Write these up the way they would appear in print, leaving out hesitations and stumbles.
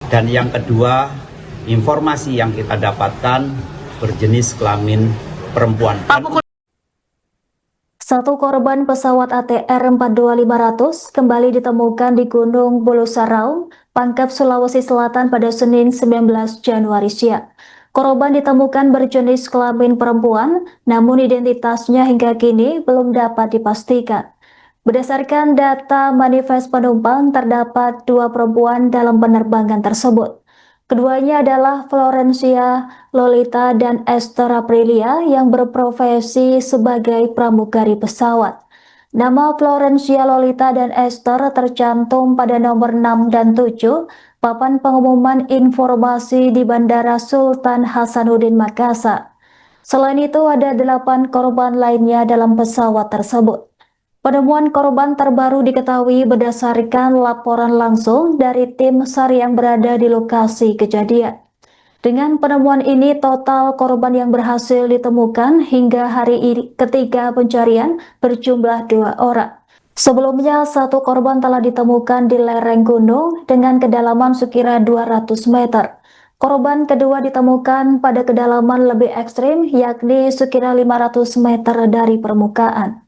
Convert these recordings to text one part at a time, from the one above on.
Dan yang kedua, informasi yang kita dapatkan berjenis kelamin perempuan. Satu korban pesawat ATR 42500 kembali ditemukan di Gunung Bulu Saraung, Pangkep, Sulawesi Selatan pada Senin 19 Januari siang. Korban ditemukan berjenis kelamin perempuan, namun identitasnya hingga kini belum dapat dipastikan. Berdasarkan data manifest penumpang, terdapat 2 perempuan dalam penerbangan tersebut. Keduanya adalah Florencia Lolita dan Esther Aprilia yang berprofesi sebagai pramugari pesawat. Nama Florencia Lolita dan Esther tercantum pada nomor 6 dan 7 papan pengumuman informasi di Bandara Sultan Hasanuddin Makassar. Selain itu ada 8 korban lainnya dalam pesawat tersebut. Penemuan korban terbaru diketahui berdasarkan laporan langsung dari tim SAR yang berada di lokasi kejadian. Dengan penemuan ini, total korban yang berhasil ditemukan hingga hari ini ketiga pencarian berjumlah 2 orang. Sebelumnya, 1 korban telah ditemukan di lereng gunung dengan kedalaman sekira 200 meter. Korban kedua ditemukan pada kedalaman lebih ekstrim, yakni sekira 500 meter dari permukaan.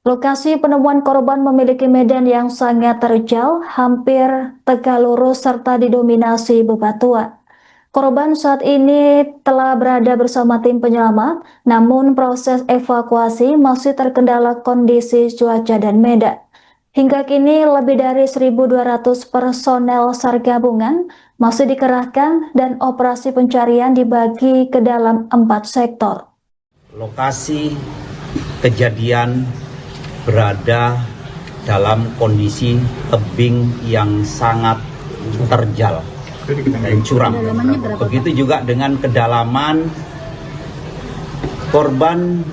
Lokasi penemuan korban memiliki medan yang sangat terjal, hampir tegak lurus serta didominasi bebatuan. Korban saat ini telah berada bersama tim penyelamat, namun proses evakuasi masih terkendala kondisi cuaca dan medan. Hingga kini lebih dari 1.200 personel SAR gabungan masih dikerahkan dan operasi pencarian dibagi ke dalam 4 sektor. Lokasi kejadian berada dalam kondisi tebing yang sangat terjal dan curam. Begitu juga dengan kedalaman, korban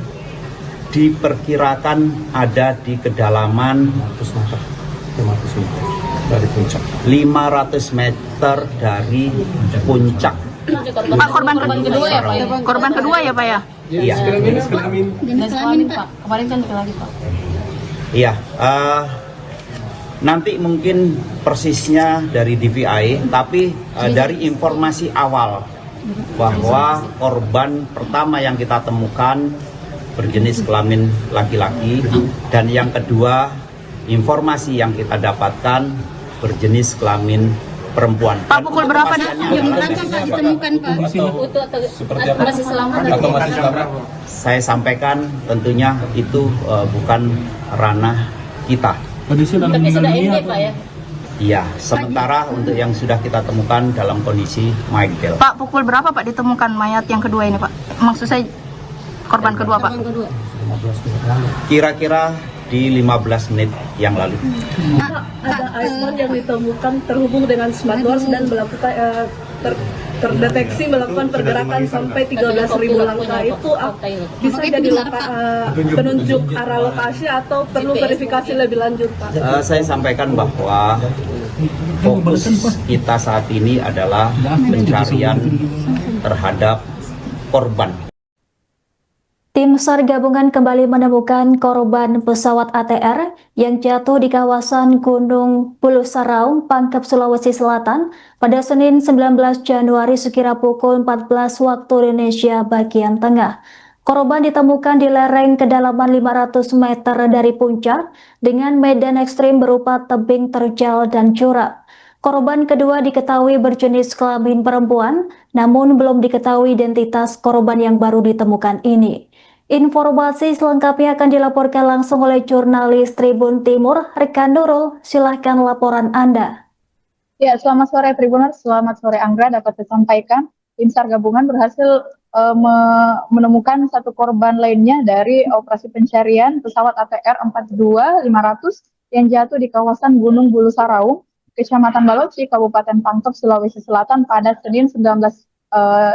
diperkirakan ada di kedalaman 500 meter dari puncak. Pak, korban kedua ya Pak? Korban kedua ya Pak ya? Iya. Jenis kelamin Pak. Kemarin kan lagi Pak. Iya. Nanti mungkin persisnya dari DVI, tapi dari informasi awal bahwa korban pertama yang kita temukan berjenis kelamin laki-laki, dan yang kedua informasi yang kita dapatkan berjenis kelamin perempuan. Pak, pukul berapa jam berapa Pak ditemukan Pak? Utuh atau masih selamat atau masih selamat? Saya sampaikan tentunya itu bukan ranah kita. Tapi sudah MD Pak ya? Iya, sementara untuk yang sudah kita temukan dalam kondisi Michael. Pak, pukul berapa Pak ditemukan mayat yang kedua ini Pak? Maksud saya korban kedua Pak? Kira-kira di 15 menit yang lalu. Ada iceberg yang ditemukan terhubung dengan SmartWatch dan melakukan terdeteksi melakukan pergerakan sampai 13.000 langkah. Itu bisa jadi penunjuk arah lokasi atau perlu verifikasi lebih lanjut Pak? Saya sampaikan bahwa fokus kita saat ini adalah pencarian terhadap korban. Tim SAR gabungan kembali menemukan korban pesawat ATR yang jatuh di kawasan Gunung Bulu Saraung, Pangkep, Sulawesi Selatan pada Senin 19 Januari sekira pukul 14 waktu Indonesia bagian tengah. Korban ditemukan di lereng kedalaman 500 meter dari puncak dengan medan ekstrim berupa tebing terjal dan curam. Korban kedua diketahui berjenis kelamin perempuan, namun belum diketahui identitas korban yang baru ditemukan ini. Informasi selengkapnya akan dilaporkan langsung oleh jurnalis Tribun Timur, Rekan Nurul. Silahkan laporan Anda. Ya, selamat sore Tribuners, selamat sore Anggra. Dapat disampaikan, tim SAR gabungan berhasil menemukan 1 korban lainnya dari operasi pencarian pesawat ATR 42500 yang jatuh di kawasan Gunung Bulu Saraung, Kecamatan Baloci, Kabupaten Pangkep, Sulawesi Selatan pada Senin 19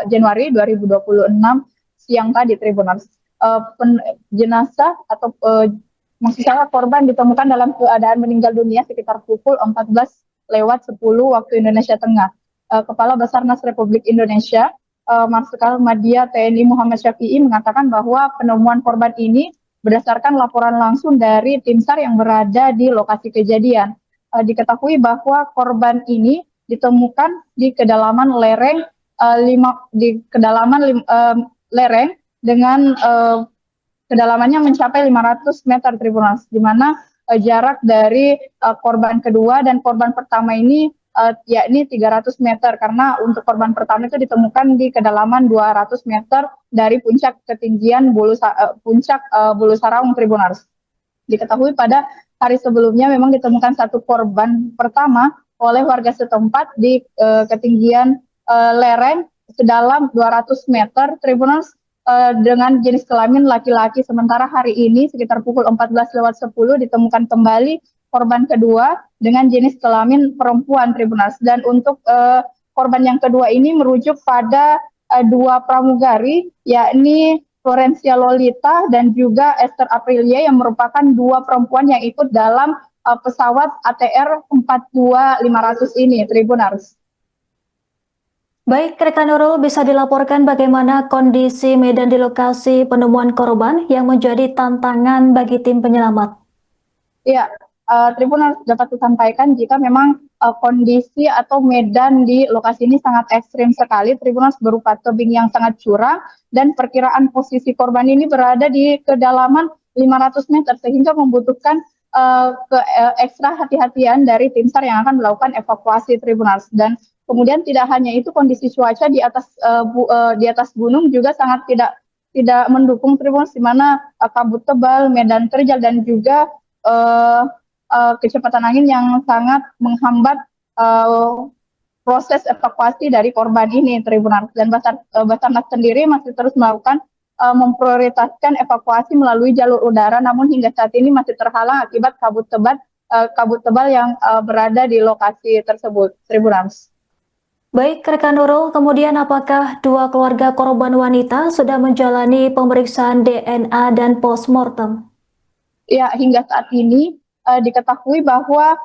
Januari 2026 siang tadi Tribuners. Jenazah atau maksud saya korban ditemukan dalam keadaan meninggal dunia sekitar pukul 14:10 waktu Indonesia Tengah. Kepala Basarnas Republik Indonesia, Marsikal Madya TNI Muhammad Syafi'i mengatakan bahwa penemuan korban ini berdasarkan laporan langsung dari tim SAR yang berada di lokasi kejadian. Diketahui bahwa korban ini ditemukan di kedalaman lereng lereng dengan kedalamannya mencapai 500 meter Tribuners, di mana jarak dari korban kedua dan korban pertama ini yakni 300 meter, karena untuk korban pertama itu ditemukan di kedalaman 200 meter dari puncak ketinggian puncak Bulu Saraung Tribuners. Diketahui pada hari sebelumnya memang ditemukan satu korban pertama oleh warga setempat di ketinggian lereng sedalam 200 meter Tribuners dengan jenis kelamin laki-laki. Sementara hari ini sekitar pukul 14:10 ditemukan kembali korban kedua dengan jenis kelamin perempuan Tribuners. Dan untuk korban yang kedua ini merujuk pada dua pramugari, yakni Florencia Lolita dan juga Esther Aprilia, yang merupakan dua perempuan yang ikut dalam pesawat ATR 42500 ini Tribuners. Baik, rekan Nurul, bisa dilaporkan bagaimana kondisi medan di lokasi penemuan korban yang menjadi tantangan bagi tim penyelamat? Ya, Tribuners, dapat disampaikan jika memang kondisi atau medan di lokasi ini sangat ekstrim sekali, Tribuners, berupa tebing yang sangat curam dan perkiraan posisi korban ini berada di kedalaman 500 meter sehingga membutuhkan ekstra hati-hatian dari tim SAR yang akan melakukan evakuasi Tribuners. Dan kemudian tidak hanya itu, kondisi cuaca di atas gunung juga sangat tidak mendukung Tribuners, di mana kabut tebal, medan terjal dan juga kecepatan angin yang sangat menghambat proses evakuasi dari korban ini Tribuners. Dan Basarnas sendiri masih terus melakukan memprioritaskan evakuasi melalui jalur udara, namun hingga saat ini masih terhalang akibat kabut tebal yang berada di lokasi tersebut Tribuners. Baik, rekan Nurul, kemudian apakah dua keluarga korban wanita sudah menjalani pemeriksaan DNA dan postmortem? Ya, hingga saat ini diketahui bahwa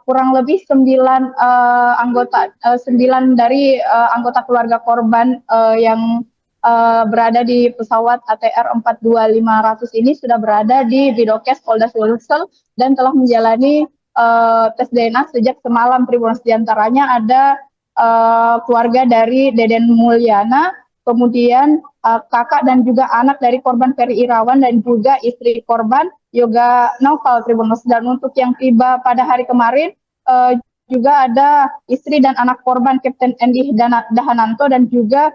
kurang lebih 9 dari anggota keluarga korban yang berada di pesawat ATR 42500 ini sudah berada di Bidokes Polda Sulsel dan telah menjalani tes DNA sejak semalam Tribuners. Di antaranya ada keluarga dari Deden Mulyana, kemudian kakak dan juga anak dari korban Ferry Irawan dan juga istri korban Yoga Naufal Tribuners. Dan untuk yang tiba pada hari kemarin juga ada istri dan anak korban Kapten Endi Dahananto dan juga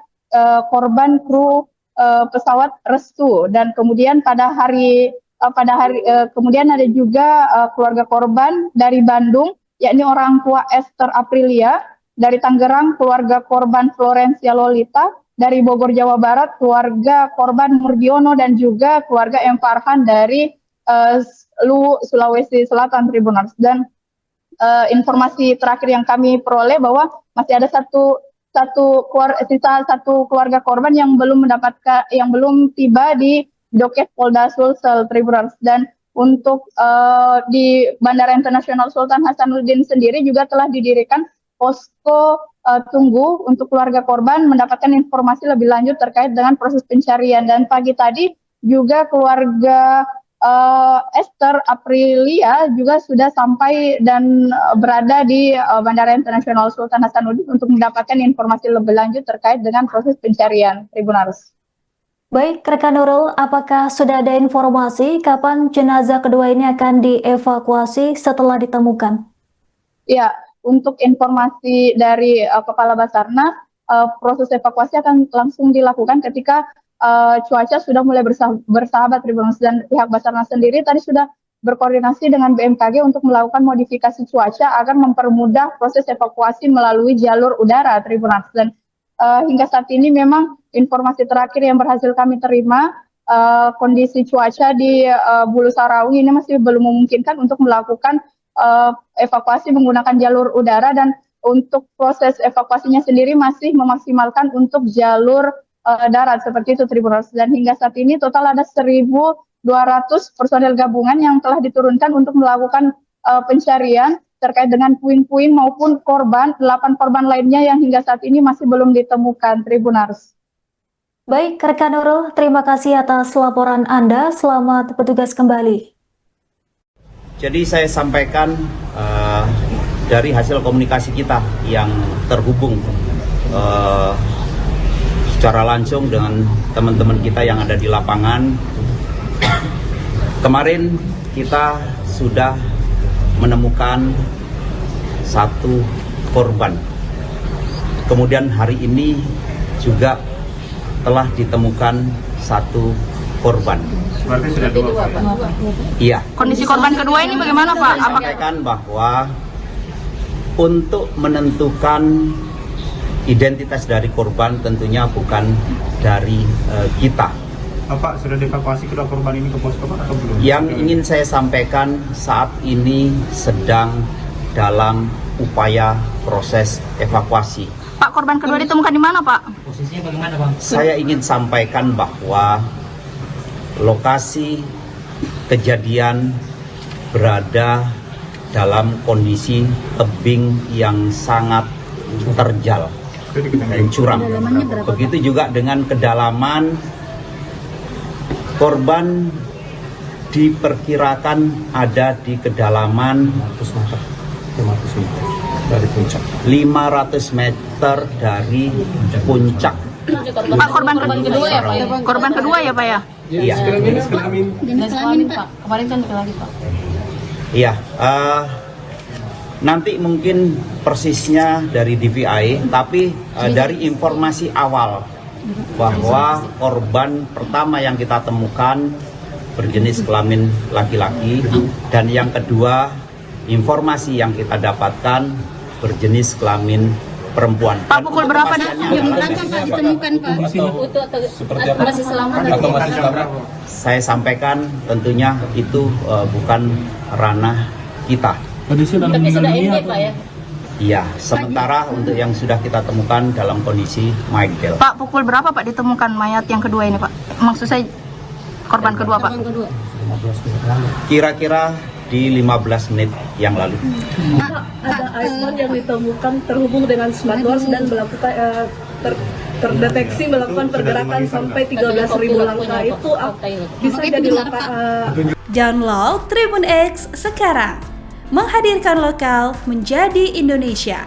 korban kru pesawat Restu. Dan kemudian kemudian ada juga keluarga korban dari Bandung, yakni orang tua Esther Aprilia. Dari Tangerang, keluarga korban Florencia Lolita. Dari Bogor, Jawa Barat, keluarga korban Murdiono dan juga keluarga M. Farhan dari Sulawesi Selatan Tribuners. Dan informasi terakhir yang kami peroleh bahwa masih ada satu keluarga korban yang belum tiba di Dokes Polda Sulsel Tribuners. Dan untuk di Bandara Internasional Sultan Hasanuddin sendiri juga telah didirikan posko tunggu untuk keluarga korban mendapatkan informasi lebih lanjut terkait dengan proses pencarian. Dan pagi tadi juga keluarga Esther Aprilia juga sudah sampai dan berada di Bandara Internasional Sultan Hasanuddin untuk mendapatkan informasi lebih lanjut terkait dengan proses pencarian Tribuners. Baik, rekan Nurul, apakah sudah ada informasi kapan jenazah kedua ini akan dievakuasi setelah ditemukan? Ya, untuk informasi dari Kepala Basarnas, proses evakuasi akan langsung dilakukan ketika cuaca sudah mulai bersahabat Tribuners. Dan pihak Basarnas sendiri tadi sudah berkoordinasi dengan BMKG untuk melakukan modifikasi cuaca agar mempermudah proses evakuasi melalui jalur udara Tribuners. Dan hingga saat ini memang informasi terakhir yang berhasil kami terima, kondisi cuaca di Bulu Saraung ini masih belum memungkinkan untuk melakukan evakuasi menggunakan jalur udara, dan untuk proses evakuasinya sendiri masih memaksimalkan untuk jalur darat seperti itu Tribuners. Dan hingga saat ini total ada 1.200 personel gabungan yang telah diturunkan untuk melakukan pencarian terkait dengan puing-puing maupun 8 korban lainnya yang hingga saat ini masih belum ditemukan Tribuners. Baik, rekan Nurul, terima kasih atas laporan Anda. Selamat bertugas kembali. Jadi saya sampaikan dari hasil komunikasi kita yang terhubung secara langsung dengan teman-teman kita yang ada di lapangan, kemarin kita sudah menemukan satu korban. Kemudian hari ini juga telah ditemukan satu korban. Berarti sudah dua, Pak? Iya. Kondisi korban kedua ini bagaimana, Pak? Apakah Sampaikan bahwa untuk menentukan identitas dari korban tentunya bukan dari kita. Pak, sudah dievakuasi kedua korban ini ke posko, Pak, atau belum? Yang ingin saya sampaikan saat ini sedang dalam upaya proses evakuasi. Pak, korban kedua ditemukan di mana, Pak? Posisinya bagaimana, Bang? Saya ingin sampaikan bahwa lokasi kejadian berada dalam kondisi tebing yang sangat terjal dan curam. Begitu juga dengan kedalaman, korban diperkirakan ada di kedalaman 500 meter dari puncak. 500 meter dari puncak. Pak, korban kedua ya, Pak? Korban kedua ya, Pak ya? Iya. Jenis kelamin, Pak. Kemarin kan lagi, Pak. Iya. Nanti mungkin persisnya dari DVI, tapi dari informasi awal bahwa korban pertama yang kita temukan berjenis kelamin laki-laki, dan yang kedua informasi yang kita dapatkan berjenis kelamin perempuan. Pak, pukul berapa nih? Jam berapa Pak ditemukan Pak? Utuh atau masih selamat? Atau masih selamat? Saya sampaikan tentunya itu bukan ranah kita. Tapi sudah MD, Pak ya? Iya, sementara untuk yang sudah kita temukan dalam kondisi Michael. Pak, pukul berapa Pak ditemukan mayat yang kedua ini, Pak? Maksud saya korban kedua, Pak. Kira-kira di 15 menit yang lalu. Ada iceberg yang ditemukan terhubung dengan smartwatch dan melakukan terdeteksi melakukan pergerakan sampai 13.000 langkah. Itu bisa jadi Download Tribun X sekarang, menghadirkan lokal menjadi Indonesia.